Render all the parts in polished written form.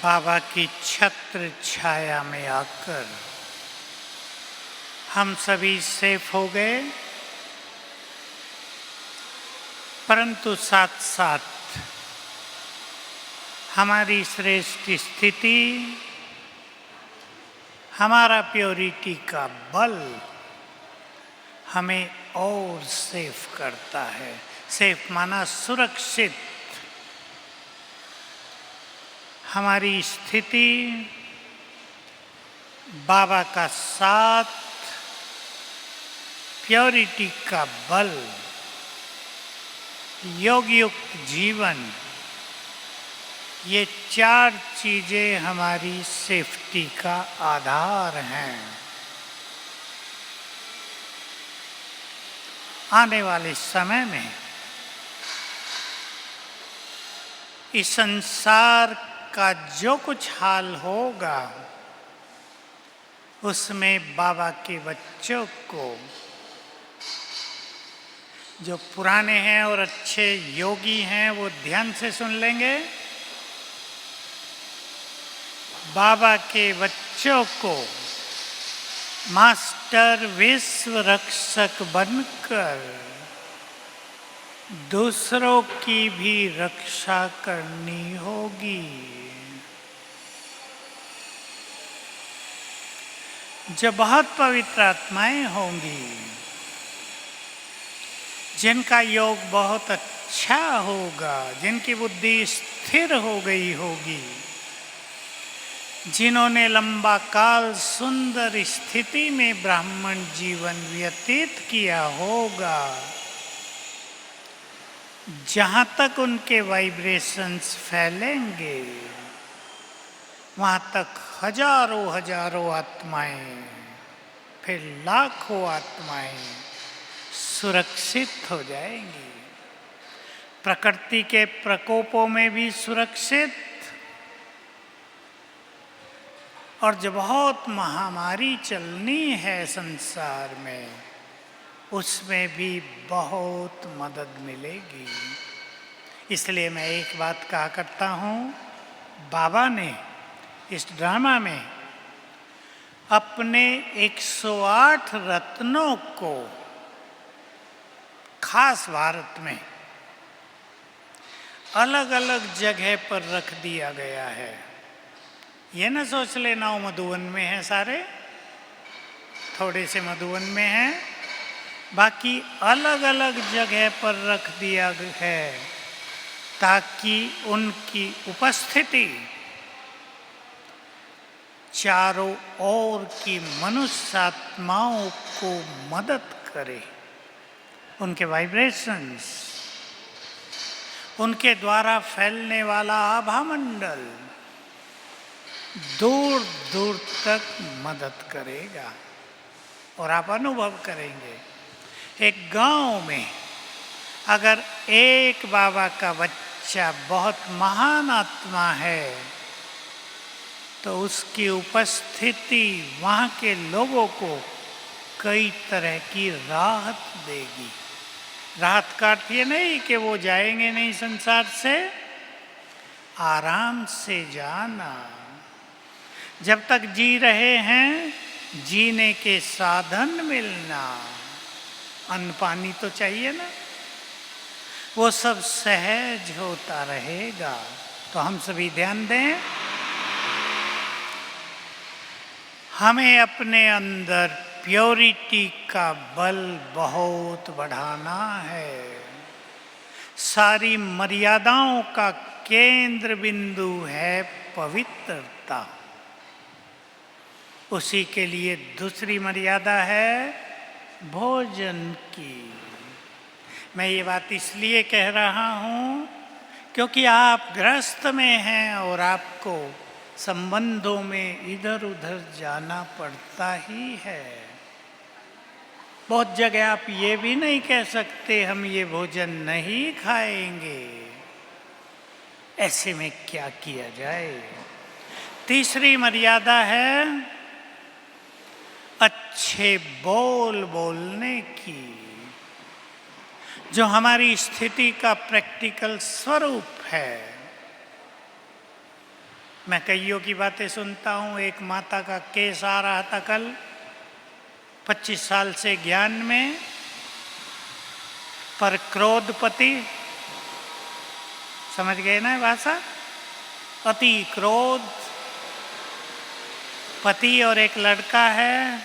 बाबा की छत्र छाया में आकर हम सभी सेफ हो गए, परंतु साथ साथ हमारी श्रेष्ठ स्थिति, हमारा प्योरिटी का बल हमें और सेफ करता है। सेफ माना सुरक्षित। हमारी स्थिति, बाबा का साथ, प्योरिटी का बल, योग युक्त जीवन, ये चार चीजें हमारी सेफ्टी का आधार हैं। आने वाले समय में इस संसार का जो कुछ हाल होगा, उसमें बाबा के बच्चों को, जो पुराने हैं और अच्छे योगी हैं, वो ध्यान से सुन लेंगे। बाबा के बच्चों को मास्टर विश्व रक्षक बनकर दूसरों की भी रक्षा करनी होगी। जो बहुत पवित्र आत्माएं होंगी, जिनका योग बहुत अच्छा होगा, जिनकी बुद्धि स्थिर हो गई होगी, जिन्होंने लंबा काल सुंदर स्थिति में ब्राह्मण जीवन व्यतीत किया होगा, जहाँ तक उनके वाइब्रेशंस फैलेंगे, वहाँ तक हजारों हजारों आत्माएं, फिर लाखों आत्माएं सुरक्षित हो जाएंगी। प्रकृति के प्रकोपों में भी सुरक्षित, और जो बहुत महामारी चलनी है संसार में, उसमें भी बहुत मदद मिलेगी। इसलिए मैं एक बात कहा करता हूँ, बाबा ने इस ड्रामा में अपने 108 रत्नों को खास भारत में अलग अलग जगह पर रख दिया गया है। ये न सोच लेना वो मधुवन में है, सारे थोड़े से मधुवन में हैं, बाकी अलग अलग जगह पर रख दिया है, ताकि उनकी उपस्थिति चारों ओर की मनुष्य आत्माओं को मदद करे। उनके वाइब्रेशंस, उनके द्वारा फैलने वाला आभा मंडल दूर दूर तक मदद करेगा। और आप अनुभव करेंगे, एक गांव में अगर एक बाबा का बच्चा बहुत महान आत्मा है, तो उसकी उपस्थिति वहाँ के लोगों को कई तरह की राहत देगी। राहत का अर्थ ये नहीं कि वो जाएंगे नहीं संसार से, आराम से जाना। जब तक जी रहे हैं, जीने के साधन मिलना, अन्न पानी तो चाहिए ना, वो सब सहज होता रहेगा। तो हम सभी ध्यान दें, हमें अपने अंदर प्योरिटी का बल बहुत बढ़ाना है। सारी मर्यादाओं का केंद्र बिंदु है पवित्रता। उसी के लिए दूसरी मर्यादा है भोजन की। मैं ये बात इसलिए कह रहा हूँ क्योंकि आप गृहस्थ में हैं और आपको संबंधों में इधर उधर जाना पड़ता ही है। बहुत जगह आप ये भी नहीं कह सकते हम ये भोजन नहीं खाएंगे। ऐसे में क्या किया जाए? तीसरी मर्यादा है अच्छे बोल बोलने की, जो हमारी स्थिति का प्रैक्टिकल स्वरूप है। मैं कईयों की बातें सुनता हूँ। एक माता का केस आ रहा था कल, 25 साल से ज्ञान में, पर क्रोधपति, समझ गए ना भाषा, अति क्रोध पति और एक लड़का है,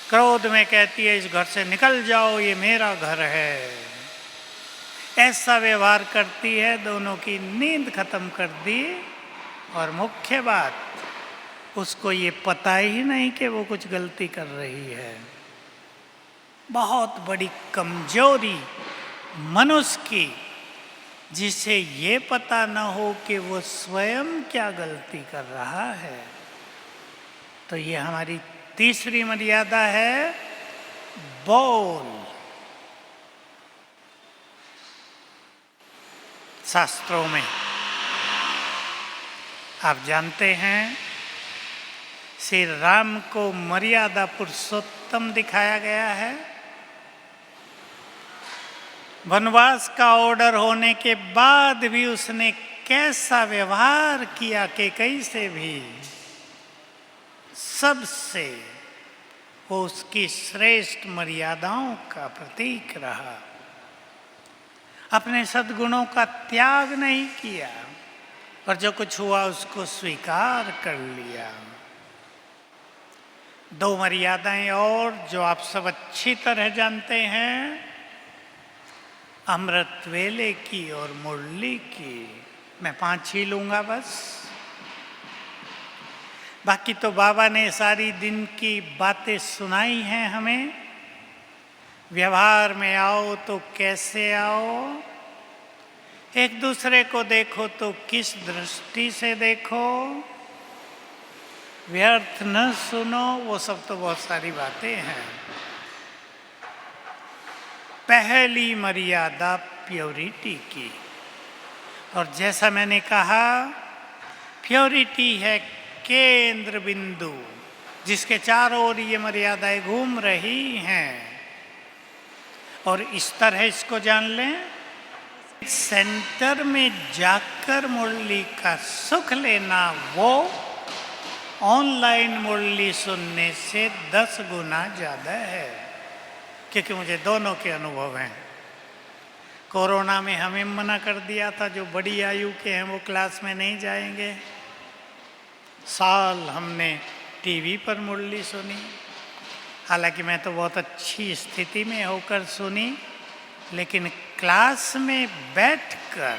क्रोध में कहती है इस घर से निकल जाओ, ये मेरा घर है। ऐसा व्यवहार करती है, दोनों की नींद खत्म कर दी। और मुख्य बात, उसको ये पता ही नहीं कि वो कुछ गलती कर रही है। बहुत बड़ी कमजोरी मनुष्य की, जिसे ये पता न हो कि वो स्वयं क्या गलती कर रहा है। तो ये हमारी तीसरी मर्यादा है, बोल। शास्त्रों में आप जानते हैं, श्री राम को मर्यादा पुरुषोत्तम दिखाया गया है। वनवास का ऑर्डर होने के बाद भी उसने कैसा व्यवहार किया, कैकेयी से भी, सबसे वो उसकी श्रेष्ठ मर्यादाओं का प्रतीक रहा। अपने सद्गुणों का त्याग नहीं किया और जो कुछ हुआ उसको स्वीकार कर लिया। दो मर्यादाएं और जो आप सब अच्छी तरह जानते हैं, अमृत वेले की और मुरली की। मैं 5 ही लूंगा बस, बाकी तो बाबा ने सारी दिन की बातें सुनाई हैं हमें। व्यवहार में आओ तो कैसे आओ, एक दूसरे को देखो तो किस दृष्टि से देखो, व्यर्थ न सुनो, वो सब तो बहुत सारी बातें हैं। पहली मर्यादा प्योरिटी की, और जैसा मैंने कहा, प्योरिटी है केंद्र बिंदु, जिसके चारों ओर ये मर्यादाएं घूम रही हैं। और इस तरह इसको जान लें, सेंटर में जाकर मुरली का सुख लेना, वो ऑनलाइन मुरली सुनने से 10 गुना ज़्यादा है। क्योंकि मुझे दोनों के अनुभव हैं। कोरोना में हमें मना कर दिया था, जो बड़ी आयु के हैं वो क्लास में नहीं जाएंगे। साल हमने टीवी पर मुरली सुनी, हालांकि मैं तो बहुत अच्छी स्थिति में होकर सुनी, लेकिन क्लास में बैठकर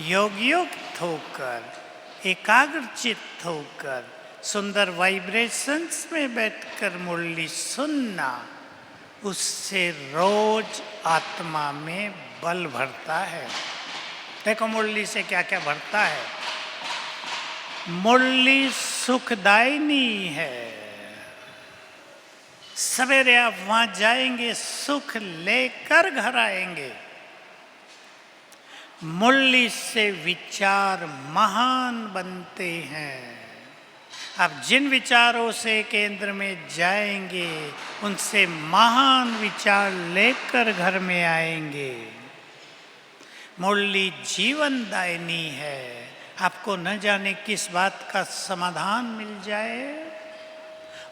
योगयुक्त होकर, एकाग्रचित्त होकर, सुंदर वाइब्रेशंस में बैठकर मुरली सुनना, उससे रोज आत्मा में बल भरता है। देखो मुरली से क्या क्या भरता है। मुरली सुखदायिनी है। सवेरे आप वहां जाएंगे, सुख लेकर घर आएंगे। मुरली से विचार महान बनते हैं। आप जिन विचारों से केंद्र में जाएंगे, उनसे महान विचार लेकर घर में आएंगे। मुरली जीवनदायिनी है। आपको न जाने किस बात का समाधान मिल जाए।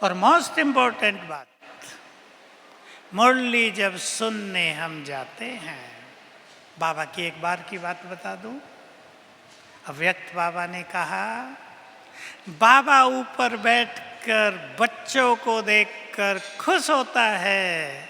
और मोस्ट इम्पोर्टेंट बात, मुरली जब सुनने हम जाते हैं, बाबा की एक बार की बात बता दूं। अव्यक्त बाबा ने कहा, बाबा ऊपर बैठकर बच्चों को देखकर खुश होता है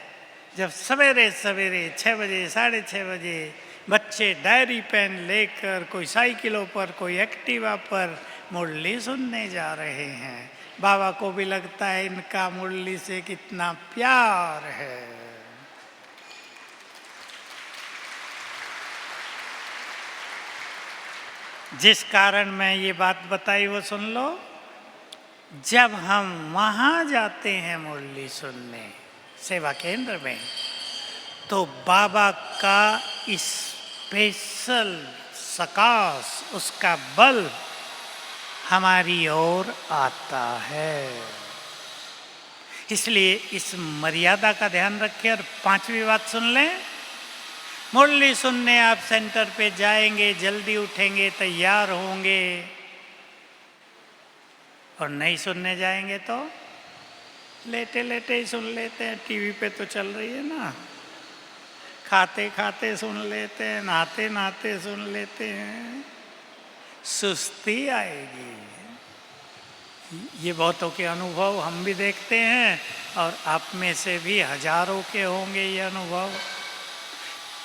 जब सवेरे सवेरे 6 बजे, 6:30 बजे बच्चे डायरी पेन लेकर, कोई साइकिलों पर, कोई एक्टिवा पर मुरली सुनने जा रहे हैं। बाबा को भी लगता है इनका मुरली से कितना प्यार है। जिस कारण मैं ये बात बताई वो सुन लो। जब हम वहाँ जाते हैं मुरली सुनने, सेवा केंद्र में, तो बाबा का स्पेशल सकाश, उसका बल हमारी ओर आता है। इसलिए इस मर्यादा का ध्यान रखें। और 5वीं बात सुन लें, मुरली सुनने आप सेंटर पे जाएंगे, जल्दी उठेंगे, तैयार होंगे, और नहीं सुनने जाएंगे तो लेटे लेटे ही सुन लेते हैं, टीवी पे तो चल रही है ना, खाते खाते सुन लेते हैं, नहाते नहाते सुन लेते हैं, सुस्ती आएगी। ये बहुतों के अनुभव हम भी देखते हैं और आप में से भी हजारों के होंगे ये अनुभव।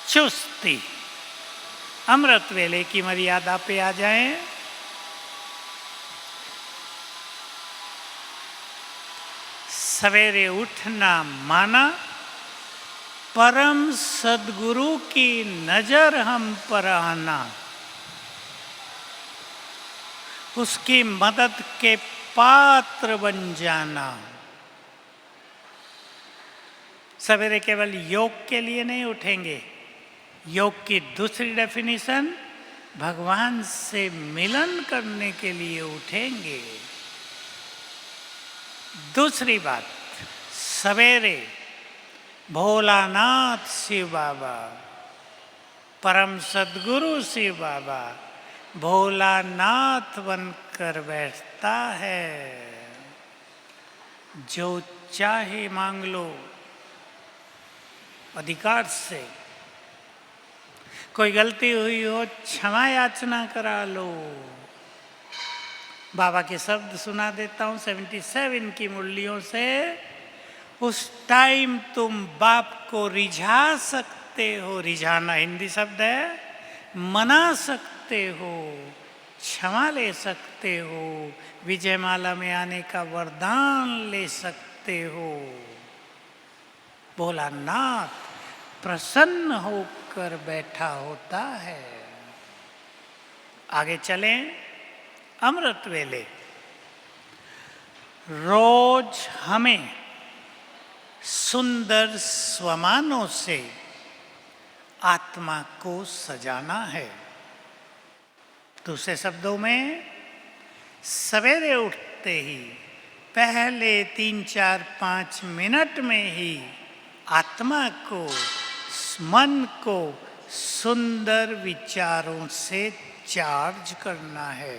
चुस्ती। अमृत वेले की मर्यादा पे आ जाएं। सवेरे उठना माना, परम सद्गुरु की नजर हम पर आना, उसकी मदद के पात्र बन जाना। सवेरे केवल योग के लिए नहीं उठेंगे, योग की दूसरी डेफिनेशन भगवान से मिलन करने के लिए उठेंगे। दूसरी बात, सवेरे भोलानाथ शिव बाबा, परम सद्गुरु शिव बाबा भोलानाथ बनकर बैठता है। जो चाहे मांग लो अधिकार से। कोई गलती हुई हो क्षमा याचना करा लो। बाबा के शब्द सुना देता हूँ 77 की मुरलियों से। उस टाइम तुम बाप को रिझा सकते हो, रिझाना हिंदी शब्द है, मना सकते हो, क्षमा ले सकते हो, विजयमाला में आने का वरदान ले सकते हो। भोलानाथ प्रसन्न होकर बैठा होता है। आगे चलें। अमृत वेले रोज हमें सुंदर स्वमानों से आत्मा को सजाना है। दूसरे शब्दों में, सवेरे उठते ही पहले 3-4-5 मिनट में ही आत्मा को, मन को सुंदर विचारों से चार्ज करना है।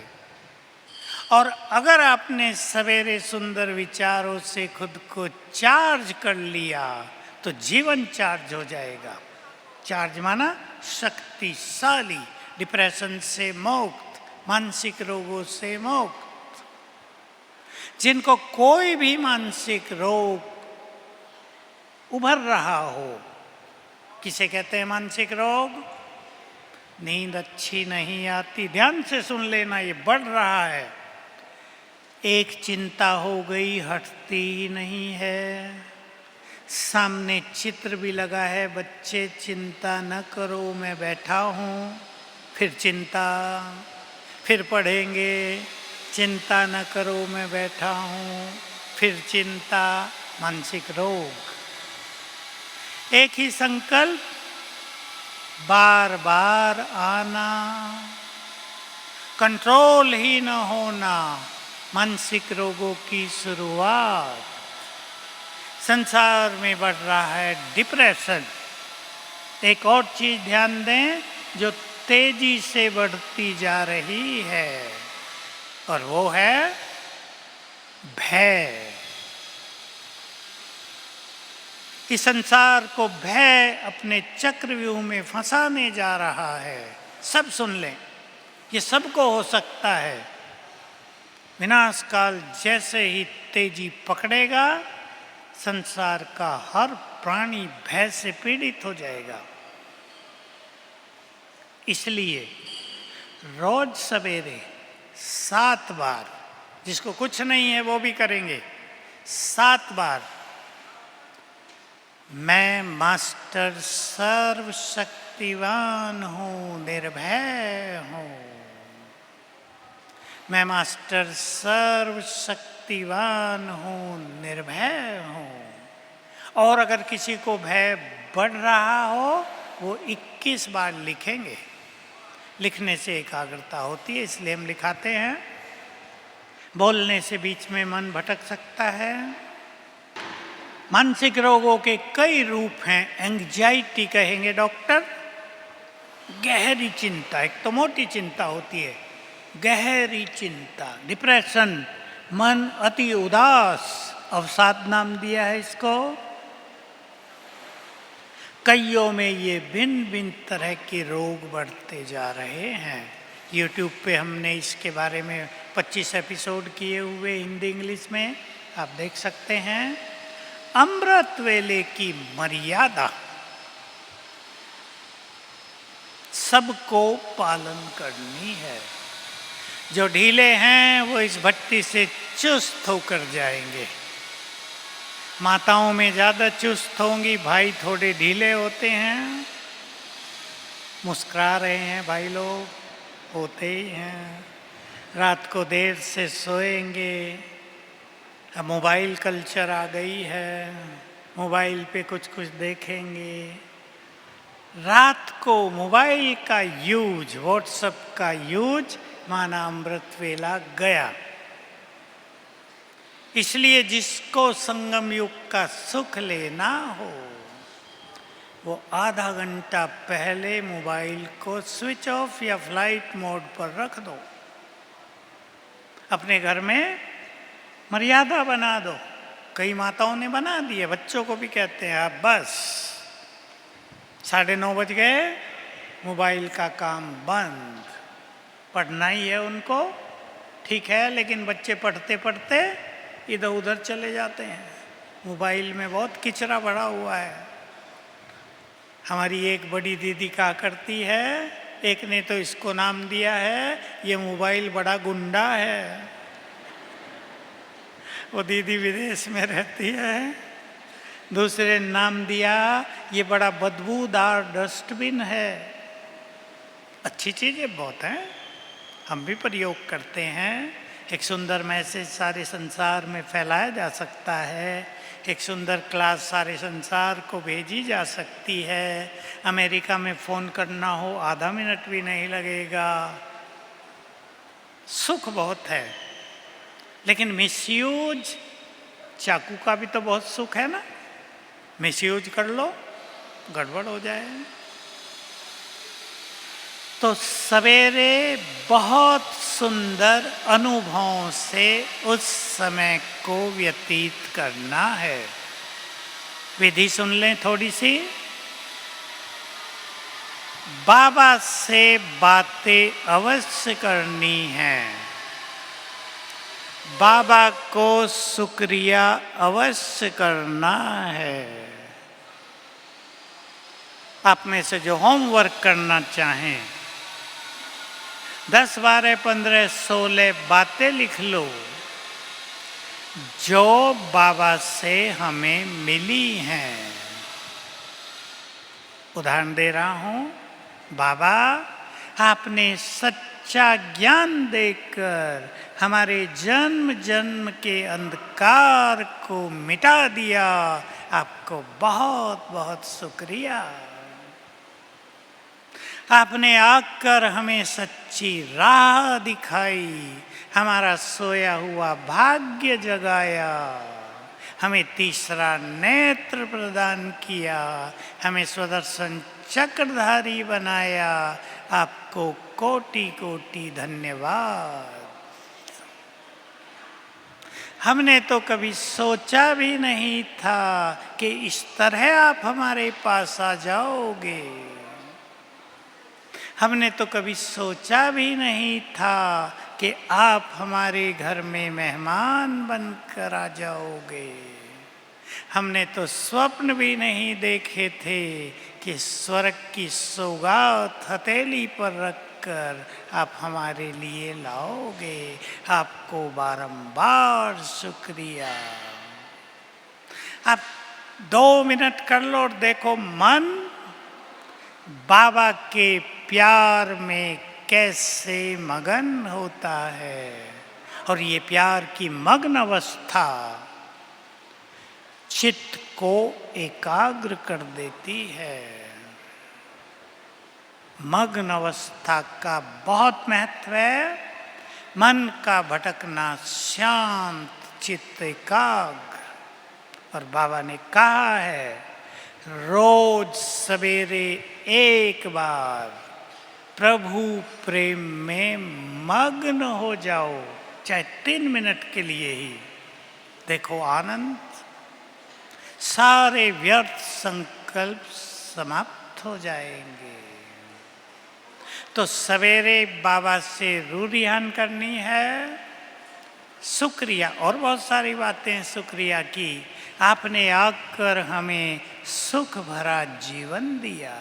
और अगर आपने सवेरे सुंदर विचारों से खुद को चार्ज कर लिया तो जीवन चार्ज हो जाएगा। चार्ज माना शक्तिशाली, डिप्रेशन से मुक्त, मानसिक रोगों से मुक्त। जिनको कोई भी मानसिक रोग उभर रहा हो, किसे कहते हैं मानसिक रोग? नींद अच्छी नहीं आती, ध्यान से सुन लेना, ये बढ़ रहा है। एक चिंता हो गई, हटती ही नहीं है। सामने चित्र भी लगा है, बच्चे चिंता न करो मैं बैठा हूँ, फिर चिंता, फिर पढ़ेंगे, चिंता न करो मैं बैठा हूँ, फिर चिंता, मानसिक रोग। एक ही संकल्प बार बार आना, कंट्रोल ही न होना, मानसिक रोगों की शुरुआत। संसार में बढ़ रहा है डिप्रेशन। एक और चीज ध्यान दें जो तेजी से बढ़ती जा रही है, और वो है भय। इस संसार को भय अपने चक्रव्यूह में फंसाने जा रहा है। सब सुन लें, ये सबको हो सकता है। विनाश काल जैसे ही तेजी पकड़ेगा, संसार का हर प्राणी भय से पीड़ित हो जाएगा। इसलिए रोज सवेरे 7 बार, जिसको कुछ नहीं है वो भी करेंगे, 7 बार मैं मास्टर सर्वशक्तिवान हूँ, निर्भय हूँ। मैं मास्टर सर्वशक्तिवान हूँ, निर्भय हूँ। और अगर किसी को भय बढ़ रहा हो, वो 21 बार लिखेंगे। लिखने से एकाग्रता होती है, इसलिए हम लिखाते हैं। बोलने से बीच में मन भटक सकता है। मानसिक रोगों के कई रूप हैं। एंग्जाइटी कहेंगे डॉक्टर, गहरी चिंता। एक तो मोटी चिंता होती है, गहरी चिंता, डिप्रेशन, मन अति उदास, अवसाद नाम दिया है इसको। कईयों में ये भिन्न भिन्न तरह के रोग बढ़ते जा रहे हैं। YouTube पे हमने इसके बारे में 25 एपिसोड किए हुए हिंदी इंग्लिश में, आप देख सकते हैं। अमृत वेले की मर्यादा सबको पालन करनी है। जो ढीले हैं वो इस भट्टी से चुस्त होकर जाएंगे। माताओं में ज़्यादा चुस्त होंगी, भाई थोड़े ढीले होते हैं। मुस्कुरा रहे हैं भाई लोग, होते ही हैं। रात को देर से सोएंगे। अब मोबाइल कल्चर आ गई है, मोबाइल पे कुछ कुछ देखेंगे। रात को मोबाइल का यूज, व्हाट्सएप का यूज माना अमृत वेला गया। इसलिए जिसको संगम युग का सुख लेना हो वो आधा घंटा पहले मोबाइल को स्विच ऑफ या फ्लाइट मोड पर रख दो। अपने घर में मर्यादा बना दो। कई माताओं ने बना दी है, बच्चों को भी कहते हैं आप बस 9:30 बज गए, मोबाइल का काम बंद। पढ़ना ही है उनको, ठीक है, लेकिन बच्चे पढ़ते पढ़ते इधर उधर चले जाते हैं। मोबाइल में बहुत किचरा भरा हुआ है। हमारी एक बड़ी दीदी कहा करती है, एक ने तो इसको नाम दिया है ये मोबाइल बड़ा गुंडा है। वो दीदी विदेश में रहती है। दूसरे ने नाम दिया ये बड़ा बदबूदार डस्टबिन है। अच्छी चीज़ें बहुत हैं, हम भी प्रयोग करते हैं। एक सुंदर मैसेज सारे संसार में फैलाया जा सकता है। एक सुंदर क्लास सारे संसार को भेजी जा सकती है। अमेरिका में फ़ोन करना हो आधा मिनट भी नहीं लगेगा। सुख बहुत है, लेकिन मिसयूज, चाकू का भी तो बहुत सुख है ना। मिसयूज कर लो, गड़बड़ हो जाए। तो सवेरे बहुत सुंदर अनुभवों से उस समय को व्यतीत करना है। विधि सुन लें थोड़ी सी। बाबा से बातें अवश्य करनी है। बाबा को शुक्रिया अवश्य करना है। आप में से जो होमवर्क करना चाहें 10, 12, 15, 16 बातें लिख लो जो बाबा से हमें मिली हैं। उदाहरण दे रहा हूं, बाबा आपने सच्चा ज्ञान देकर हमारे जन्म जन्म के अंधकार को मिटा दिया, आपको बहुत बहुत शुक्रिया। आपने आकर हमें सच्ची राह दिखाई, हमारा सोया हुआ भाग्य जगाया, हमें तीसरा नेत्र प्रदान किया, हमें स्वदर्शन चक्रधारी बनाया। आपको कोटि कोटि धन्यवाद। हमने तो कभी सोचा भी नहीं था कि इस तरह आप हमारे पास आ जाओगे। हमने तो कभी सोचा भी नहीं था कि आप हमारे घर में मेहमान बनकर आ जाओगे। हमने तो स्वप्न भी नहीं देखे थे कि स्वर्ग की सौगात हथेली पर रखकर आप हमारे लिए लाओगे। आपको बारंबार शुक्रिया। आप 2 मिनट कर लो और देखो मन बाबा के प्यार में कैसे मगन होता है। और ये प्यार की मग्न अवस्था चित्त को एकाग्र कर देती है। मग्न अवस्था का बहुत महत्व है। मन का भटकना शांत, चित्त एकाग्र। और बाबा ने कहा है रोज सवेरे एक बार प्रभु प्रेम में मग्न हो जाओ। चाहे 3 मिनट के लिए ही देखो आनंद, सारे व्यर्थ संकल्प समाप्त हो जाएंगे। तो सवेरे बाबा से रूरिहान करनी है, शुक्रिया, और बहुत सारी बातें शुक्रिया की, आपने आकर हमें सुख भरा जीवन दिया,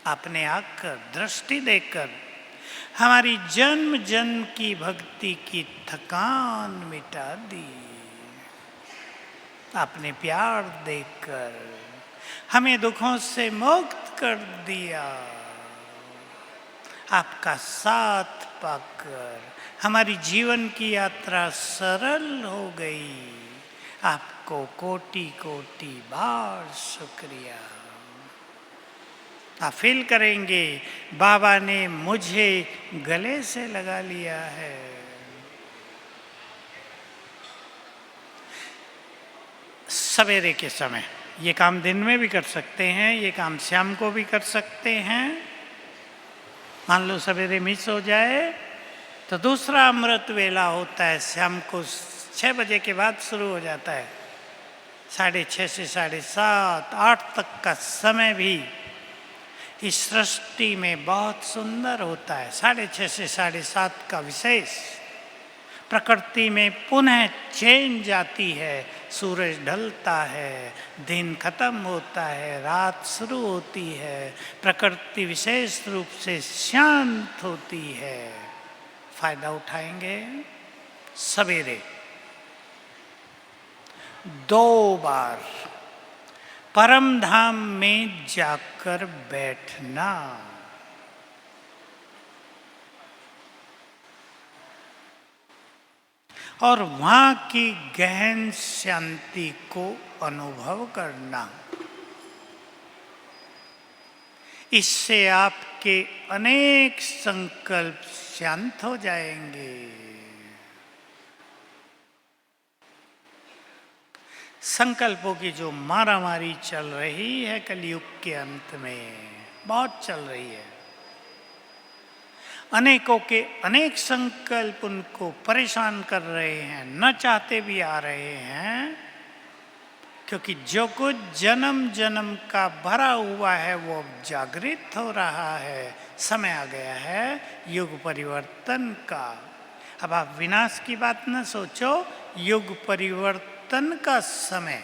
आपने आकर दृष्टि देकर हमारी जन्म जन्म की भक्ति की थकान मिटा दी, आपने प्यार देकर हमें दुखों से मुक्त कर दिया, आपका साथ पाकर हमारी जीवन की यात्रा सरल हो गई। आपको कोटि कोटि बार शुक्रिया। आप फील करेंगे बाबा ने मुझे गले से लगा लिया है। सवेरे के समय ये काम दिन में भी कर सकते हैं, ये काम शाम को भी कर सकते हैं। मान लो सवेरे मिस हो जाए तो दूसरा अमृत वेला होता है, शाम को 6 बजे के बाद शुरू हो जाता है। 6:30 से 7:30, 8 तक का समय भी इस सृष्टि में बहुत सुंदर होता है। 6:30 से 7:30 का विशेष, प्रकृति में पुनः चेंज आती है, सूरज ढलता है, दिन खत्म होता है, रात शुरू होती है, प्रकृति विशेष रूप से शांत होती है। फायदा उठाएंगे। सवेरे 2 बार परम धाम में जाकर बैठना, और वहां की गहन शांति को अनुभव करना। इससे आपके अनेक संकल्प शांत हो जाएंगे। संकल्पों की जो मारामारी चल रही है कलयुग के अंत में, बहुत चल रही है। अनेकों के अनेक संकल्प उनको परेशान कर रहे हैं, न चाहते भी आ रहे हैं, क्योंकि जो कुछ जन्म जन्म का भरा हुआ है वो अब जागृत हो रहा है। समय आ गया है युग परिवर्तन का। अब आप विनाश की बात न सोचो, युग परिवर्तन का समय,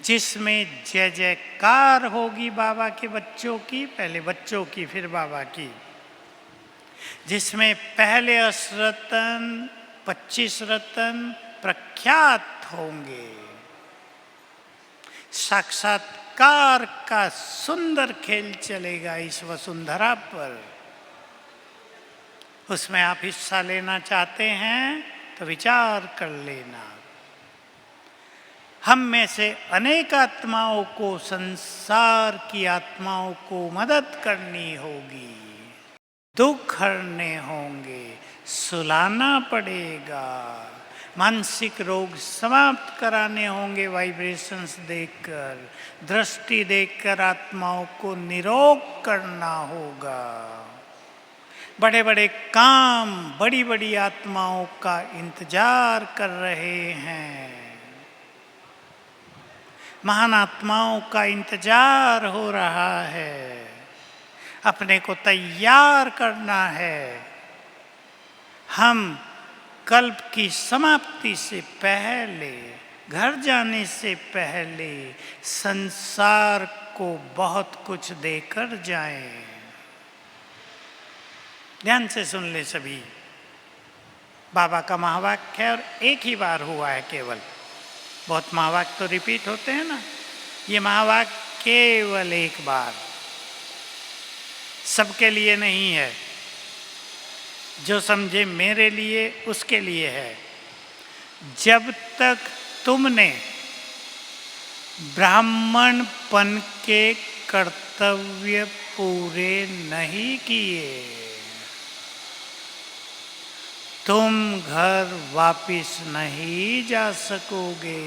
जिसमें जय जयकार होगी बाबा के बच्चों की, पहले बच्चों की फिर बाबा की, जिसमें पहले 10 रत्न 25 रत्न प्रख्यात होंगे। साक्षात्कार का सुंदर खेल चलेगा इस वसुंधरा पर। उसमें आप हिस्सा लेना चाहते हैं तो विचार कर लेना। हम में से अनेक आत्माओं को, संसार की आत्माओं को मदद करनी होगी, दुख हरने होंगे, सुलाना पड़ेगा, मानसिक रोग समाप्त कराने होंगे वाइब्रेशंस देकर, दृष्टि देकर आत्माओं को निरोग करना होगा। बड़े बड़े काम बड़ी बड़ी आत्माओं का इंतजार कर रहे हैं, महान आत्माओं का इंतजार हो रहा है। अपने को तैयार करना है। हम कल्प की समाप्ति से पहले, घर जाने से पहले संसार को बहुत कुछ देकर जाएं। ध्यान से सुन ले सभी। बाबा का महावाक्य है और एक ही बार हुआ है केवल। बहुत महावाक्य तो रिपीट होते हैं ना, ये महावाक्य केवल एक बार, सबके लिए नहीं है। जो समझे मेरे लिए उसके लिए है। जब तक तुमने ब्राह्मणपन के कर्तव्य पूरे नहीं किए, तुम घर वापिस नहीं जा सकोगे।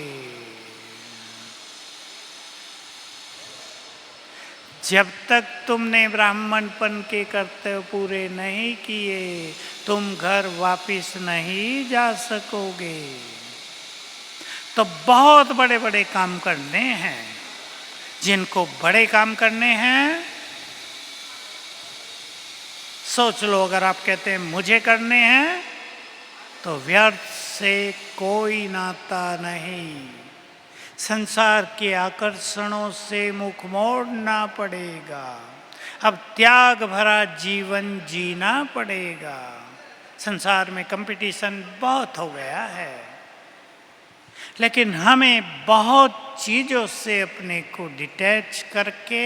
जब तक तुमने ब्राह्मणपन के कर्तव्य पूरे नहीं किए तुम घर वापिस नहीं जा सकोगे। तो बहुत बड़े बड़े काम करने हैं। जिनको बड़े काम करने हैं, सोच लो, अगर आप कहते हैं मुझे करने हैं तो व्यर्थ से कोई नाता नहीं। संसार के आकर्षणों से मुख मोड़ना पड़ेगा। अब त्याग भरा जीवन जीना पड़ेगा। संसार में कंपटीशन बहुत हो गया है, लेकिन हमें बहुत चीज़ों से अपने को डिटैच करके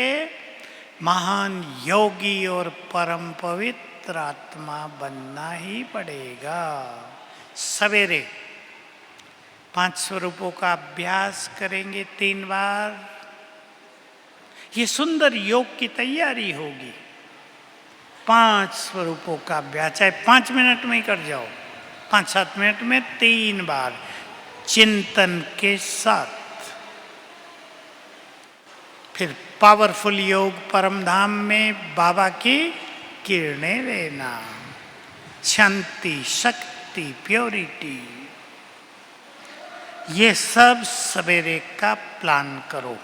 महान योगी और परम पवित्र आत्मा बनना ही पड़ेगा। सवेरे 5 स्वरूपों का अभ्यास करेंगे 3 बार। ये सुंदर योग की तैयारी होगी। 5 स्वरूपों का अभ्यास, चाहे 5 मिनट में ही कर जाओ, 5-7 मिनट में 3 बार चिंतन के साथ। फिर पावरफुल योग परम धाम में बाबा की किरणें लेना, शांति, शक्ति, प्योरिटी, ये सब सवेरे का प्लान करो।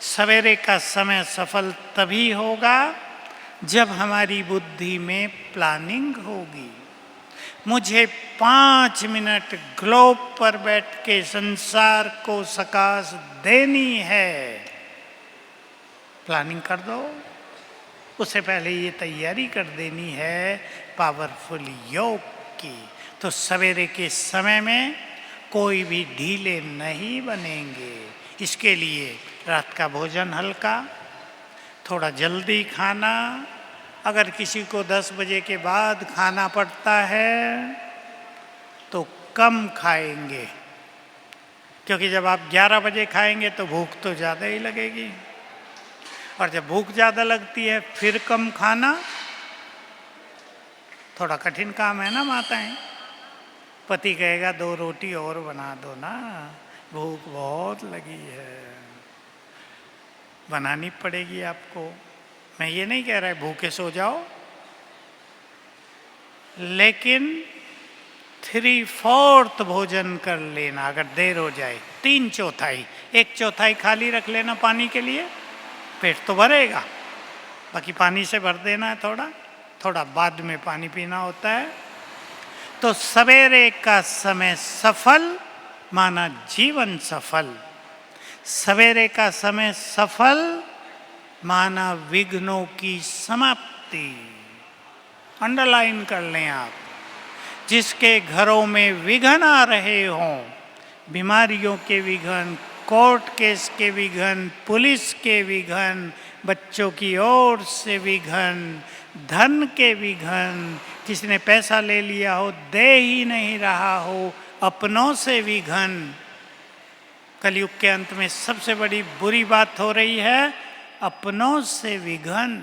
सवेरे का समय सफल तभी होगा जब हमारी बुद्धि में प्लानिंग होगी। मुझे 5 मिनट ग्लोब पर बैठ के संसार को सकाश देनी है, प्लानिंग कर दो। उससे पहले ये तैयारी कर देनी है पावरफुल योग की। तो सवेरे के समय में कोई भी ढीले नहीं बनेंगे। इसके लिए रात का भोजन हल्का, थोड़ा जल्दी खाना। अगर किसी को 10 बजे के बाद खाना पड़ता है तो कम खाएंगे, क्योंकि जब आप 11 बजे खाएंगे तो भूख तो ज़्यादा ही लगेगी, और जब भूख ज़्यादा लगती है फिर कम खाना, थोड़ा कठिन काम है ना माताएं। पति कहेगा 2 रोटी और बना दो ना, भूख बहुत लगी है, बनानी पड़ेगी आपको। मैं ये नहीं कह रहा है भूखे सो जाओ, लेकिन 3/4 भोजन कर लेना। अगर देर हो जाए 3/4, 1/4 खाली रख लेना पानी के लिए, पेट तो भरेगा, बाकी पानी से भर देना है। थोड़ा थोड़ा बाद में पानी पीना होता है। तो सवेरे का समय सफल माना जीवन सफल। सवेरे का समय सफल माना विघ्नों की समाप्ति। अंडरलाइन कर लें आप। जिसके घरों में विघ्न आ रहे हों, बीमारियों के विघ्न, कोर्ट केस के विघ्न, पुलिस के विघ्न, बच्चों की ओर से विघ्न, धन के विघ्न, किसी ने पैसा ले लिया हो दे ही नहीं रहा हो, अपनों से विघ्न। कलयुग के अंत में सबसे बड़ी बुरी बात हो रही है, अपनों से विघ्न,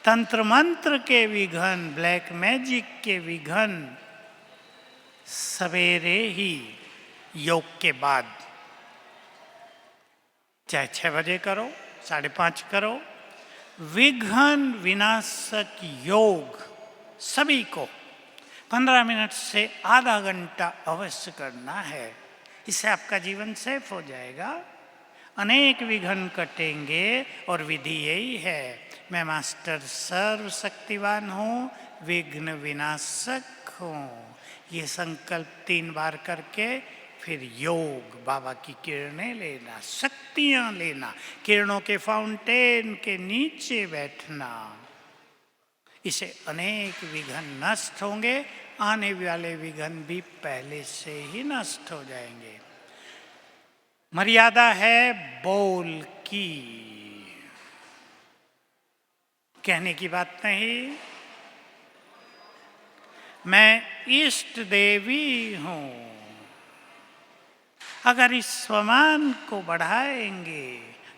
तंत्र मंत्र के विघ्न, ब्लैक मैजिक के विघ्न। सवेरे ही योग के बाद, चाहे 6 बजे करो, 5:30 करो, विघ्न विनाशक योग सभी को 15 मिनट से आधा घंटा अवश्य करना है। इससे आपका जीवन सेफ हो जाएगा, अनेक विघ्न कटेंगे। और विधि यही है, मैं मास्टर सर्वशक्तिवान हूँ, विघ्न विनाशक हूँ। ये संकल्प 3 बार करके फिर योग, बाबा की किरणें लेना, शक्तियाँ लेना, किरणों के फाउंटेन के नीचे बैठना। इसे अनेक विघ्न नष्ट होंगे, आने वाले विघ्न भी पहले से ही नष्ट हो जाएंगे। मर्यादा है बोल की, कहने की बात नहीं। मैं इष्ट देवी हूँ। अगर इस स्वमान को बढ़ाएंगे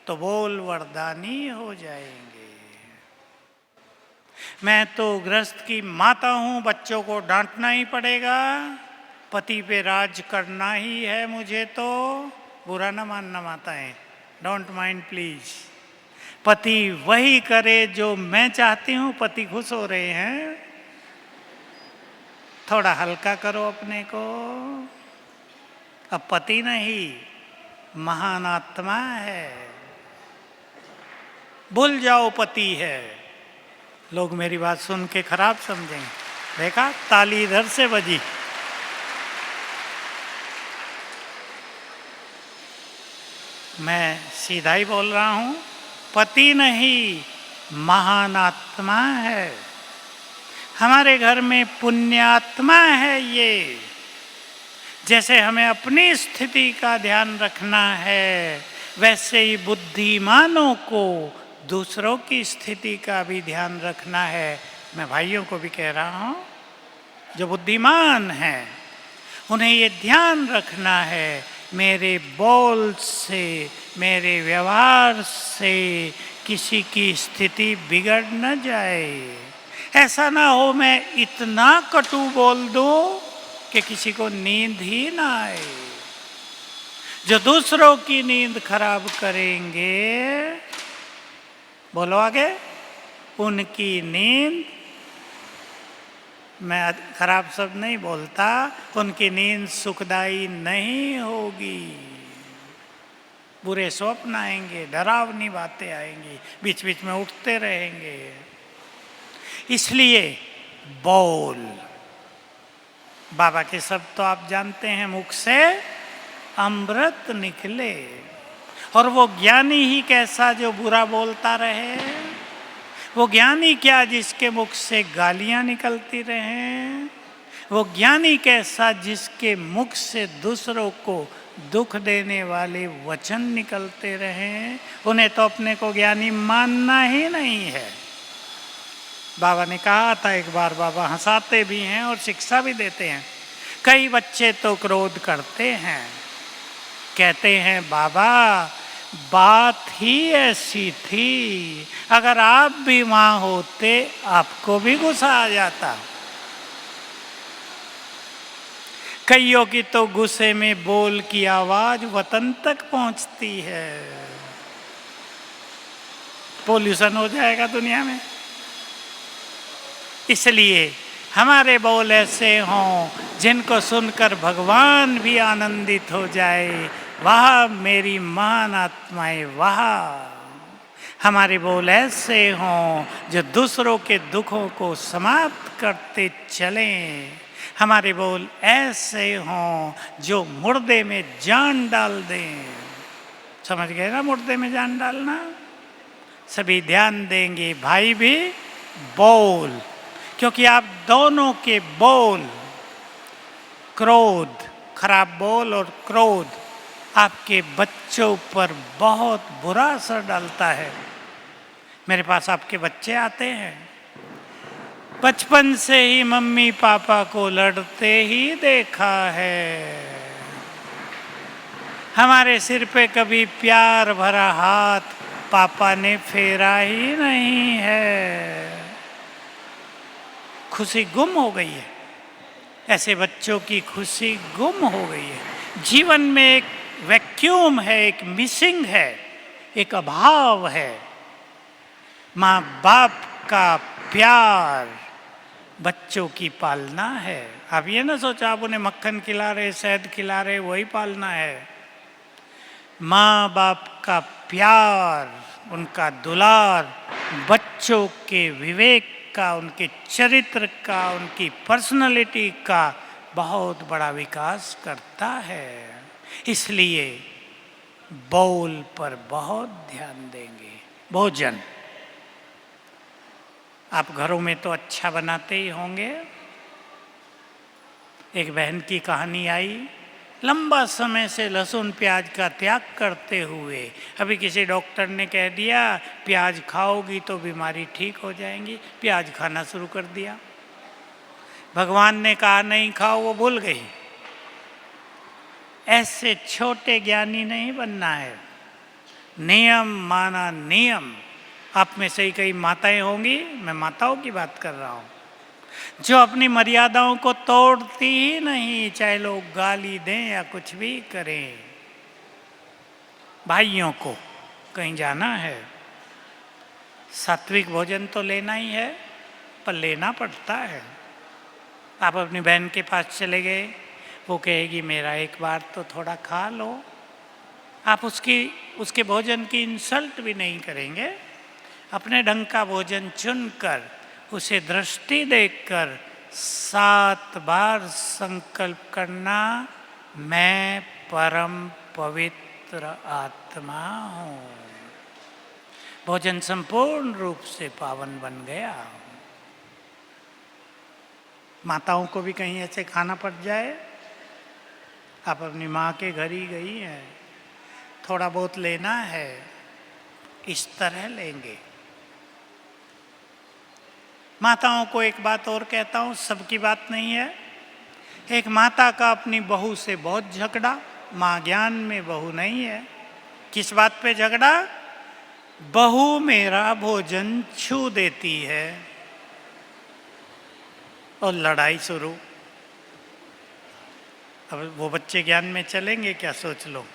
तो बोल वरदानी हो जाएंगे। मैं तो गृहस्थ की माता हूँ, बच्चों को डांटना ही पड़ेगा, पति पे राज करना ही है मुझे। तो बुरा न मानना माताएं, डोंट माइंड प्लीज। पति वही करे जो मैं चाहती हूँ। पति खुश हो रहे हैं, थोड़ा हल्का करो अपने को। अब पति नहीं, महान आत्मा है, भूल जाओ पति है। लोग मेरी बात सुन के खराब समझेंगे। देखा, ताली इधर से बजी। मैं सीधा ही बोल रहा हूं, पति नहीं, महान आत्मा है। हमारे घर में पुण्यात्मा है ये। जैसे हमें अपनी स्थिति का ध्यान रखना है, वैसे ही बुद्धिमानों को दूसरों की स्थिति का भी ध्यान रखना है। मैं भाइयों को भी कह रहा हूं, जो बुद्धिमान हैं उन्हें ये ध्यान रखना है, मेरे बोल से, मेरे व्यवहार से किसी की स्थिति बिगड़ न जाए। ऐसा ना हो मैं इतना कटु बोल दूं कि किसी को नींद ही ना आए। जो दूसरों की नींद खराब करेंगे, बोलो आगे, उनकी नींद, मैं खराब शब्द नहीं बोलता, उनकी नींद सुखदायी नहीं होगी। बुरे स्वप्न आएंगे, डरावनी बातें आएंगी, बीच बीच में उठते रहेंगे। इसलिए बोल, बाबा के शब्द तो आप जानते हैं, मुख से अमृत निकले। और वो ज्ञानी ही कैसा जो बुरा बोलता रहे, वो ज्ञानी क्या जिसके मुख से गालियां निकलती रहें, वो ज्ञानी कैसा जिसके मुख से दूसरों को दुख देने वाले वचन निकलते रहें। उन्हें तो अपने को ज्ञानी मानना ही नहीं है। बाबा ने कहा था एक बार, बाबा हंसाते भी हैं और शिक्षा भी देते हैं। कई बच्चे तो क्रोध करते हैं, कहते हैं बाबा बात ही ऐसी थी, अगर आप भी वहां होते आपको भी गुस्सा आ जाता। कईयों की तो गुस्से में बोल की आवाज वतन तक पहुंचती है। पोल्यूशन हो जाएगा दुनिया में। इसलिए हमारे बोल ऐसे हों जिनको सुनकर भगवान भी आनंदित हो जाए। वाह मेरी महान आत्माएं, वाह। हमारे बोल ऐसे हों जो दूसरों के दुखों को समाप्त करते चलें। हमारे बोल ऐसे हों जो मुर्दे में जान डाल दें। समझ गए ना, मुर्दे में जान डालना? सभी ध्यान देंगे, भाई भी बोल, क्योंकि आप दोनों के बोल, क्रोध, खराब बोल और क्रोध आपके बच्चों पर बहुत बुरा असर डालता है। मेरे पास आपके बच्चे आते हैं, बचपन से ही मम्मी पापा को लड़ते ही देखा है। हमारे सिर पे कभी प्यार भरा हाथ पापा ने फेरा ही नहीं है। खुशी गुम हो गई है। ऐसे बच्चों की खुशी गुम हो गई है। जीवन में एक वैक्यूम है, एक मिसिंग है, एक अभाव है। माँ बाप का प्यार बच्चों की पालना है। आप ये ना सोचो आप उन्हें मक्खन खिला रहे, शहद खिला रहे, वही पालना है। माँ बाप का प्यार, उनका दुलार बच्चों के विवेक का, उनके चरित्र का, उनकी पर्सनालिटी का बहुत बड़ा विकास करता है। इसलिए बोल पर बहुत ध्यान देंगे। भोजन आप घरों में तो अच्छा बनाते ही होंगे। एक बहन की कहानी आई, लंबा समय से लहसुन प्याज का त्याग करते हुए अभी किसी डॉक्टर ने कह दिया प्याज खाओगी तो बीमारी ठीक हो जाएंगी, प्याज खाना शुरू कर दिया। भगवान ने कहा नहीं खाओ, वो भूल गई। ऐसे छोटे ज्ञानी नहीं बनना है। नियम माना नियम। आप में से ही कई माताएं होंगी, मैं माताओं की बात कर रहा हूं, जो अपनी मर्यादाओं को तोड़ती ही नहीं, चाहे लोग गाली दें या कुछ भी करें। भाइयों को कहीं जाना है, सात्विक भोजन तो लेना ही है, पर लेना पड़ता है। आप अपनी बहन के पास चले गए, वो कहेगी मेरा एक बार तो थोड़ा खा लो, आप उसके भोजन की इंसल्ट भी नहीं करेंगे। अपने ढंग का भोजन चुनकर, उसे दृष्टि देखकर 7 बार संकल्प करना, मैं परम पवित्र आत्मा हूँ। भोजन संपूर्ण रूप से पावन बन गया। माताओं को भी कहीं ऐसे खाना पड़ जाए, आप अपनी माँ के घर ही गई हैं, थोड़ा बहुत लेना है, इस तरह लेंगे। माताओं को एक बात और कहता हूँ, सबकी बात नहीं है। एक माता का अपनी बहू से बहुत झगड़ा, माँ ज्ञान में बहू नहीं है। किस बात पे झगड़ा? बहू मेरा भोजन छू देती है, और लड़ाई शुरू। अब वो बच्चे ज्ञान में चलेंगे क्या, सोच लो।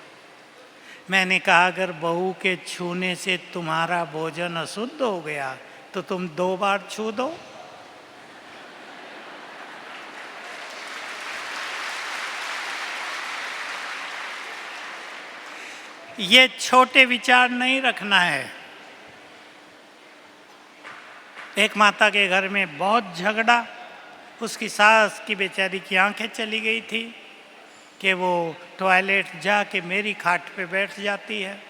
मैंने कहा अगर बहू के छूने से तुम्हारा भोजन अशुद्ध हो गया तो तुम 2 बार छू दो। ये छोटे विचार नहीं रखना है। एक माता के घर में बहुत झगड़ा, उसकी सास की बेचारी की आंखें चली गई थी कि वो टॉयलेट जाके मेरी खाट पे बैठ जाती है।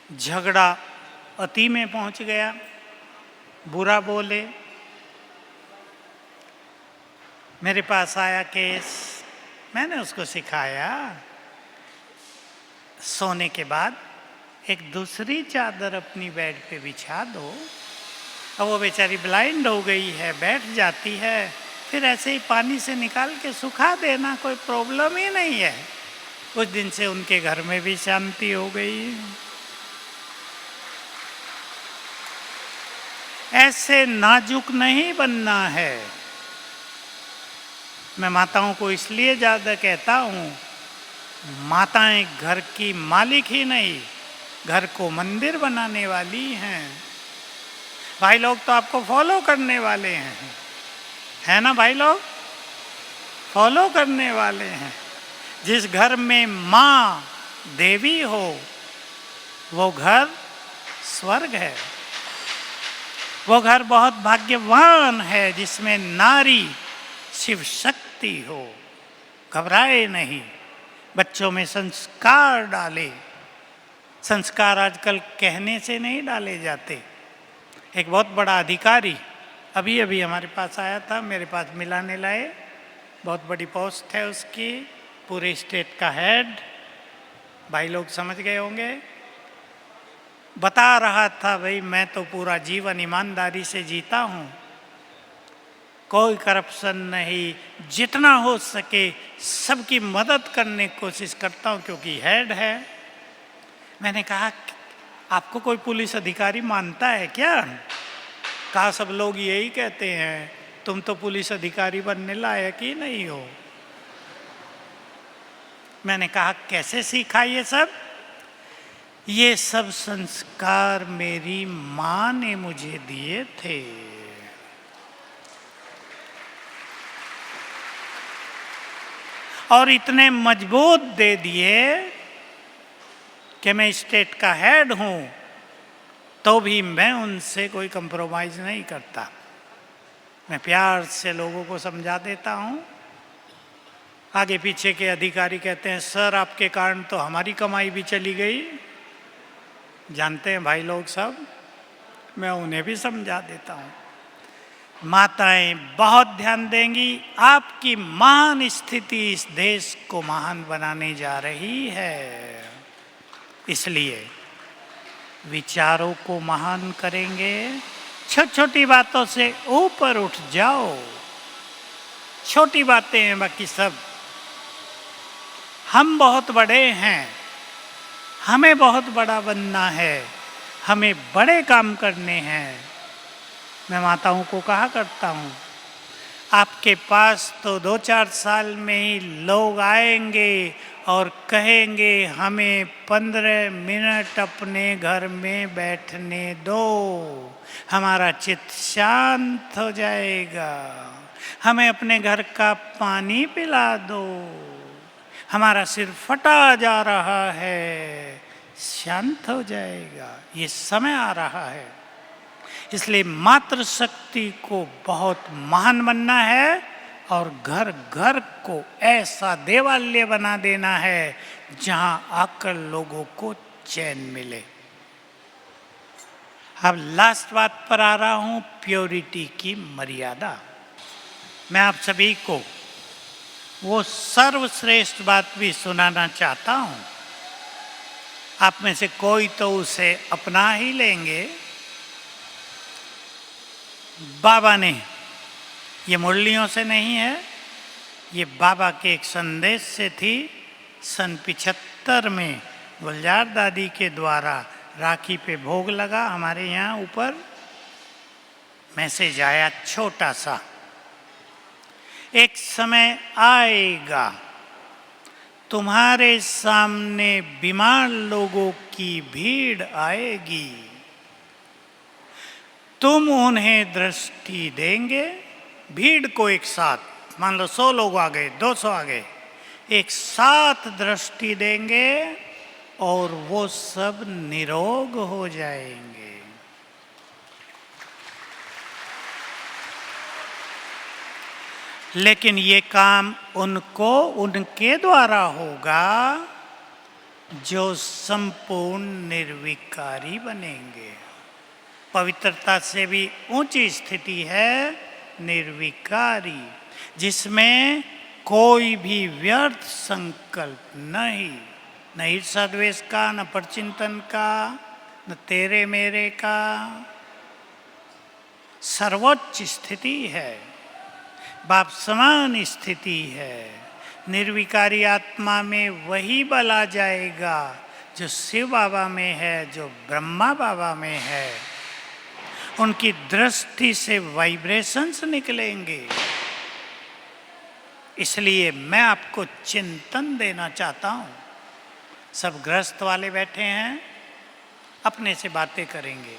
झगड़ा अति में पहुंच गया, बुरा बोले। मेरे पास आया केस, मैंने उसको सिखाया सोने के बाद एक दूसरी चादर अपनी बेड पे बिछा दो। अब वो बेचारी ब्लाइंड हो गई है, बैठ जाती है, फिर ऐसे ही पानी से निकाल के सुखा देना, कोई प्रॉब्लम ही नहीं है। उस दिन से उनके घर में भी शांति हो गई। ऐसे नाजुक नहीं बनना है। मैं माताओं को इसलिए ज़्यादा कहता हूँ, माताएं घर की मालिक ही नहीं, घर को मंदिर बनाने वाली हैं। भाई लोग तो आपको फॉलो करने वाले हैं, है ना भाई लोग? फॉलो करने वाले हैं। जिस घर में माँ देवी हो वो घर स्वर्ग है। वो घर बहुत भाग्यवान है जिसमें नारी शिव शक्ति हो। घबराए नहीं, बच्चों में संस्कार डाले। संस्कार आजकल कहने से नहीं डाले जाते। एक बहुत बड़ा अधिकारी अभी अभी हमारे पास आया था, मेरे पास मिलाने लाए। बहुत बड़ी पोस्ट है उसकी, पूरे स्टेट का हेड। भाई लोग समझ गए होंगे। बता रहा था, भाई मैं तो पूरा जीवन ईमानदारी से जीता हूँ, कोई करप्शन नहीं, जितना हो सके सबकी मदद करने की कोशिश करता हूँ क्योंकि हेड है। मैंने कहा आपको कोई पुलिस अधिकारी मानता है क्या? कहा सब लोग यही कहते हैं, तुम तो पुलिस अधिकारी बनने लायक ही नहीं हो। मैंने कहा कैसे सीखा ये सब? ये सब संस्कार मेरी माँ ने मुझे दिए थे। और इतने मजबूत दे दिए कि मैं स्टेट का हेड हूं, तो भी मैं उनसे कोई कंप्रोमाइज नहीं करता। मैं प्यार से लोगों को समझा देता हूं। आगे पीछे के अधिकारी कहते हैं सर आपके कारण तो हमारी कमाई भी चली गई। जानते हैं भाई लोग सब, मैं उन्हें भी समझा देता हूं। माताएं बहुत ध्यान देंगी। आपकी महान स्थिति इस देश को महान बनाने जा रही है। इसलिए विचारों को महान करेंगे। छोटी छोटी बातों से ऊपर उठ जाओ। छोटी बातें हैं बाकी सब। हम बहुत बड़े हैं, हमें बहुत बड़ा बनना है, हमें बड़े काम करने हैं। मैं माताओं को कहा करता हूँ, आपके पास तो 2-4 साल में ही लोग आएंगे और कहेंगे हमें 15 मिनट अपने घर में बैठने दो, हमारा चित्त शांत हो जाएगा। हमें अपने घर का पानी पिला दो, हमारा सिर फटा जा रहा है, शांत हो जाएगा। ये समय आ रहा है। इसलिए मातृशक्ति को बहुत महान बनना है और घर घर को ऐसा देवालय बना देना है जहां आकर लोगों को चैन मिले। अब लास्ट बात पर आ रहा हूं, प्योरिटी की मर्यादा। मैं आप सभी को वो सर्वश्रेष्ठ बात भी सुनाना चाहता हूं। आप में से कोई तो उसे अपना ही लेंगे। बाबा ने, ये मुरलियों से नहीं है, ये बाबा के एक संदेश से थी। सन 75 में गुलजार दादी के द्वारा राखी पे भोग लगा। हमारे यहाँ ऊपर मैसेज आया छोटा सा, एक समय आएगा तुम्हारे सामने बीमार लोगों की भीड़ आएगी, तुम उन्हें दृष्टि देंगे। भीड़ को एक साथ, मान लो 100 लोग आ गए, 200 आ गए, एक साथ दृष्टि देंगे और वो सब निरोग हो जाएंगे। लेकिन ये काम उनको उनके द्वारा होगा जो संपूर्ण निर्विकारी बनेंगे। पवित्रता से भी ऊंची स्थिति है निर्विकारी, जिसमें कोई भी व्यर्थ संकल्प नहीं, न ईर्षा द्वेष का, न परचिंतन का, न तेरे मेरे का। सर्वोच्च स्थिति है, बाप समान स्थिति है। निर्विकारी आत्मा में वही बल आ जाएगा जो शिव बाबा में है, जो ब्रह्मा बाबा में है। उनकी दृष्टि से वाइब्रेशंस निकलेंगे। इसलिए मैं आपको चिंतन देना चाहता हूं। सब गृहस्थ वाले बैठे हैं, अपने से बातें करेंगे।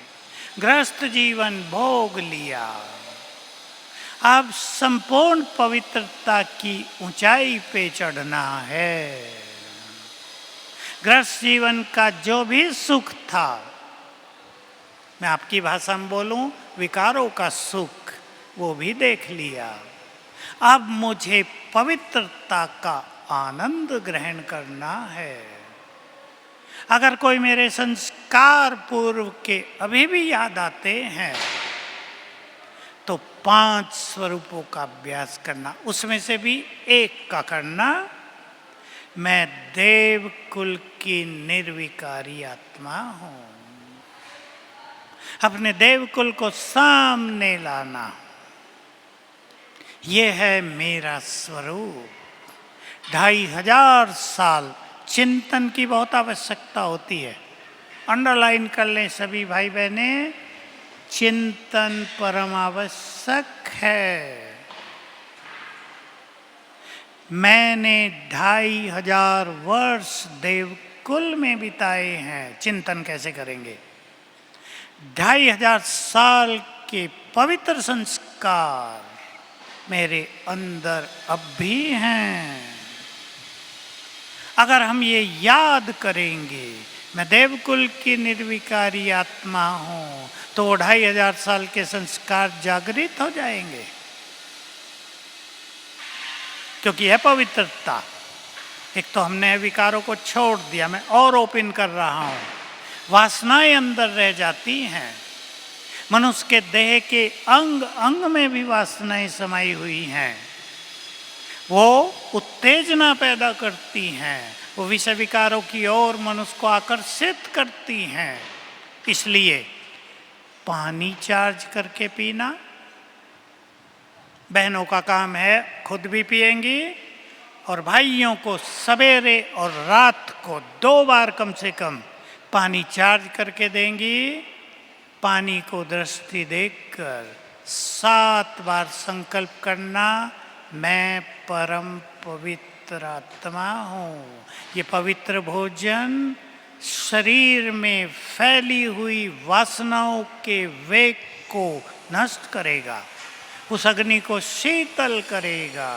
गृहस्थ जीवन भोग लिया, अब संपूर्ण पवित्रता की ऊंचाई पे चढ़ना है। गृहस्थ जीवन का जो भी सुख था, मैं आपकी भाषा में बोलूं, विकारों का सुख, वो भी देख लिया। अब मुझे पवित्रता का आनंद ग्रहण करना है। अगर कोई मेरे संस्कार पूर्व के अभी भी याद आते हैं तो 5 स्वरूपों का अभ्यास करना, उसमें से भी एक का करना। मैं देव कुल की निर्विकारी आत्मा हूं। अपने देव कुल को सामने लाना, यह है मेरा स्वरूप। 2500 साल चिंतन की बहुत आवश्यकता होती है। अंडरलाइन कर लें सभी भाई बहने, चिंतन परम आवश्यक है। मैंने 2500 वर्ष देवकुल में बिताए हैं। चिंतन कैसे करेंगे? 2500 साल के पवित्र संस्कार मेरे अंदर अब भी हैं। अगर हम ये याद करेंगे मैं देवकुल की निर्विकारी आत्मा हूं, तो 2500 साल के संस्कार जागृत हो जाएंगे। क्योंकि यह पवित्रता, एक तो हमने विकारों को छोड़ दिया, मैं और ओपन कर रहा हूं। वासनाएं अंदर रह जाती हैं। मनुष्य के देह के अंग अंग में भी वासनाएं समाई हुई हैं। वो उत्तेजना पैदा करती हैं, वो विषय विकारों की ओर मनुष्य को आकर्षित करती हैं। इसलिए पानी चार्ज करके पीना, बहनों का काम है, खुद भी पिएंगी, और भाइयों को सवेरे और रात को 2 बार कम से कम पानी चार्ज करके देंगी। पानी को दृष्टि देखकर 7 बार संकल्प करना, मैं परम पवित्र पवित्र आत्मा हूँ। ये पवित्र भोजन शरीर में फैली हुई वासनाओं के वेग को नष्ट करेगा, उस अग्नि को शीतल करेगा।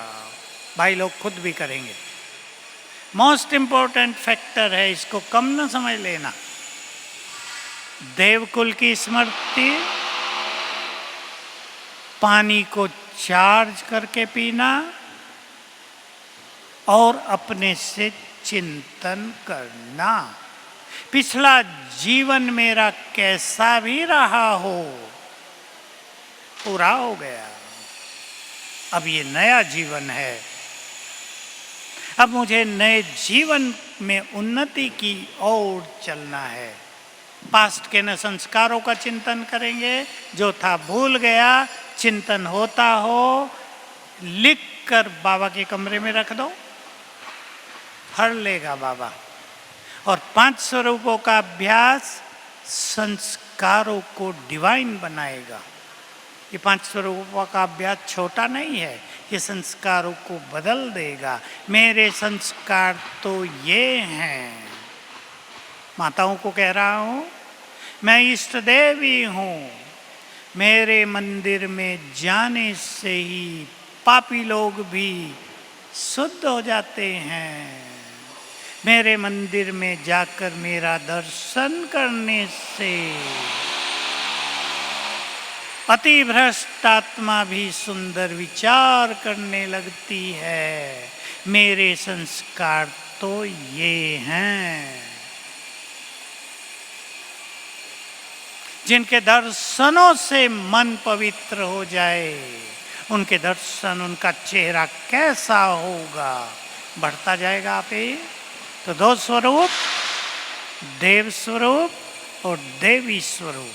भाई लोग खुद भी करेंगे। मोस्ट इंपॉर्टेंट फैक्टर है, इसको कम न समझ लेना। देवकुल की स्मृति, पानी को चार्ज करके पीना और अपने से चिंतन करना। पिछला जीवन मेरा कैसा भी रहा हो, पूरा हो गया, अब ये नया जीवन है। अब मुझे नए जीवन में उन्नति की ओर चलना है। पास्ट के न संस्कारों का चिंतन करेंगे, जो था भूल गया, चिंतन होता हो, लिख कर बाबा के कमरे में रख दो, हर लेगा बाबा। और 5 स्वरूपों का अभ्यास संस्कारों को डिवाइन बनाएगा। ये 5 स्वरूपों का अभ्यास छोटा नहीं है, ये संस्कारों को बदल देगा। मेरे संस्कार तो ये हैं। माताओं को कह रहा हूँ, मैं इष्ट देवी हूँ। मेरे मंदिर में जाने से ही पापी लोग भी शुद्ध हो जाते हैं। मेरे मंदिर में जाकर मेरा दर्शन करने से अति भ्रष्ट आत्मा भी सुंदर विचार करने लगती है। मेरे संस्कार तो ये हैं। जिनके दर्शनों से मन पवित्र हो जाए, उनके दर्शन, उनका चेहरा कैसा होगा, बढ़ता जाएगा आप ही। तो 2 स्वरूप, देव स्वरूप और देवी स्वरूप।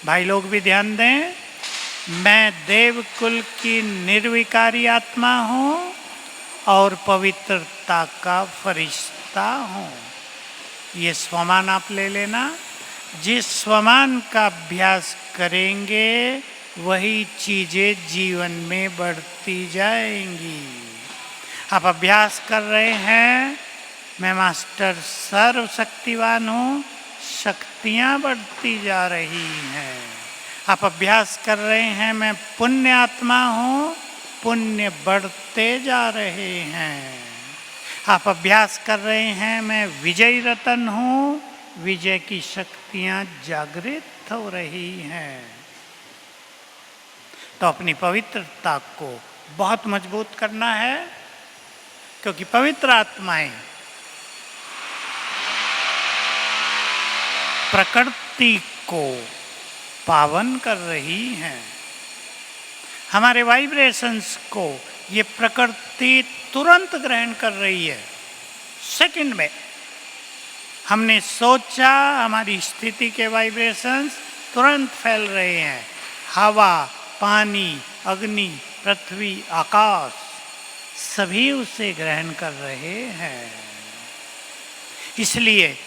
भाई लोग भी ध्यान दें, मैं देव कुल की निर्विकारी आत्मा हूँ और पवित्रता का फरिश्ता हूँ। ये स्वमान आप ले लेना। जिस स्वमान का अभ्यास करेंगे वही चीज़ें जीवन में बढ़ती जाएंगी। आप अभ्यास कर रहे हैं, मैं मास्टर सर्वशक्तिवान हूँ, शक्तियाँ बढ़ती जा रही हैं। आप अभ्यास कर रहे हैं, मैं पुण्य आत्मा हूँ, पुण्य बढ़ते जा रहे हैं। आप अभ्यास कर रहे हैं, मैं विजयी रतन हूँ, विजय की शक्तियाँ जागृत हो रही हैं। तो अपनी पवित्रता को बहुत मजबूत करना है, क्योंकि पवित्र आत्माएं प्रकृति को पावन कर रही हैं। हमारे वाइब्रेशंस को ये प्रकृति तुरंत ग्रहण कर रही है, सेकंड में। हमने सोचा, हमारी स्थिति के वाइब्रेशंस तुरंत फैल रहे हैं। हवा, पानी, अग्नि, पृथ्वी, आकाश सभी उसे ग्रहण कर रहे हैं। इसलिए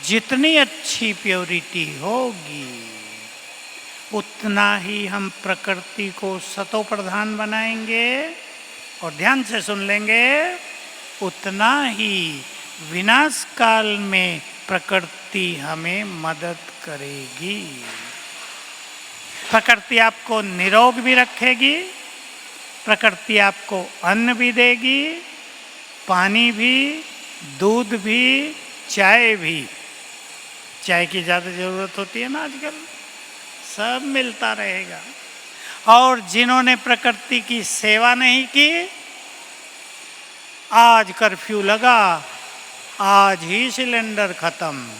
जितनी अच्छी प्योरिटी होगी, उतना ही हम प्रकृति को सतो प्रधान बनाएंगे। और ध्यान से सुन लेंगे, उतना ही विनाश काल में प्रकृति हमें मदद करेगी। प्रकृति आपको निरोग भी रखेगी, प्रकृति आपको अन्न भी देगी, पानी भी, दूध भी, चाय भी। चाय की ज़्यादा ज़रूरत होती है ना आजकल, सब मिलता रहेगा। और जिन्होंने प्रकृति की सेवा नहीं की, आज कर्फ्यू लगा, आज ही सिलेंडर खत्म,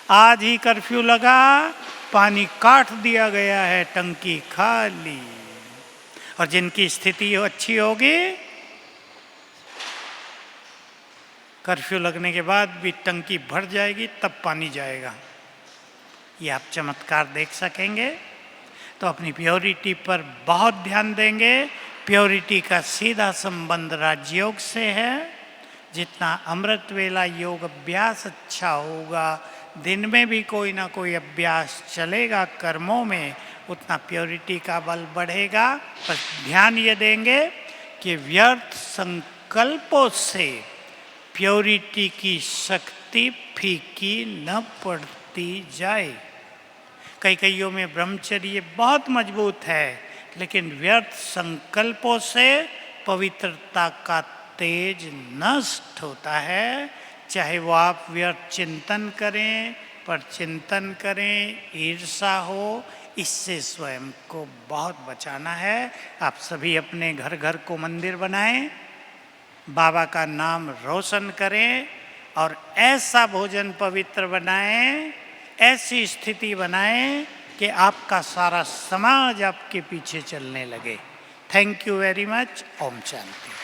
आज ही कर्फ्यू लगा, पानी काट दिया गया है, टंकी खाली। और जिनकी स्थिति अच्छी होगी, कर्फ्यू लगने के बाद भी टंकी भर जाएगी, तब पानी जाएगा। ये आप चमत्कार देख सकेंगे। तो अपनी प्योरिटी पर बहुत ध्यान देंगे। प्योरिटी का सीधा संबंध राजयोग से है। जितना अमृत वेला योग अभ्यास अच्छा होगा, दिन में भी कोई ना कोई अभ्यास चलेगा कर्मों में, उतना प्योरिटी का बल बढ़ेगा। बस ध्यान ये देंगे कि व्यर्थ संकल्पों से प्योरिटी की शक्ति फीकी न पड़ती जाए। कईयों में ब्रह्मचर्य बहुत मजबूत है, लेकिन व्यर्थ संकल्पों से पवित्रता का तेज नष्ट होता है। चाहे वो आप व्यर्थ चिंतन करें, पर चिंतन करें, ईर्षा हो, इससे स्वयं को बहुत बचाना है। आप सभी अपने घर घर को मंदिर बनाएं, बाबा का नाम रोशन करें और ऐसा भोजन पवित्र बनाएं, ऐसी स्थिति बनाएं कि आपका सारा समाज आपके पीछे चलने लगे। Thank you very much. ओम शांति।